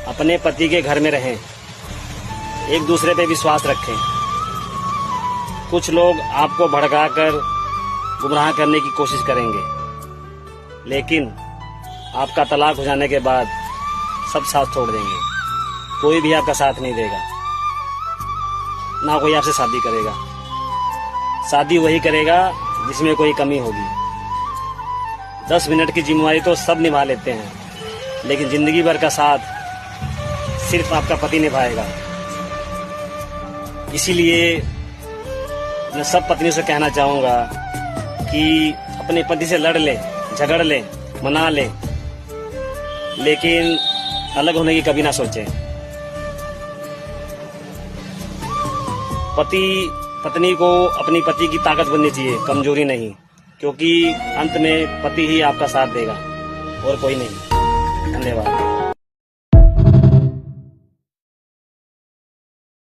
अपने पति के घर में रहें, एक दूसरे पे विश्वास रखें। कुछ लोग आपको भड़काकर गुमराह करने की कोशिश करेंगे, लेकिन आपका तलाक हो जाने के बाद सब साथ छोड़ देंगे। कोई भी आपका साथ नहीं देगा, ना कोई आपसे शादी करेगा। शादी वही करेगा जिसमें कोई कमी होगी। 10 मिनट की जिम्मेवारी तो सब निभा लेते हैं, लेकिन जिंदगी भर का साथ सिर्फ आपका पति निभाएगा। इसीलिए मैं सब पत्नियों से कहना चाहूंगा कि अपने पति से लड़ ले, झगड़ ले, मना ले, लेकिन अलग होने की कभी ना सोचें। पत्नी को अपनी पति की ताकत बननी चाहिए, कमजोरी नहीं, क्योंकि अंत में पति ही आपका साथ देगा और कोई नहीं। धन्यवाद।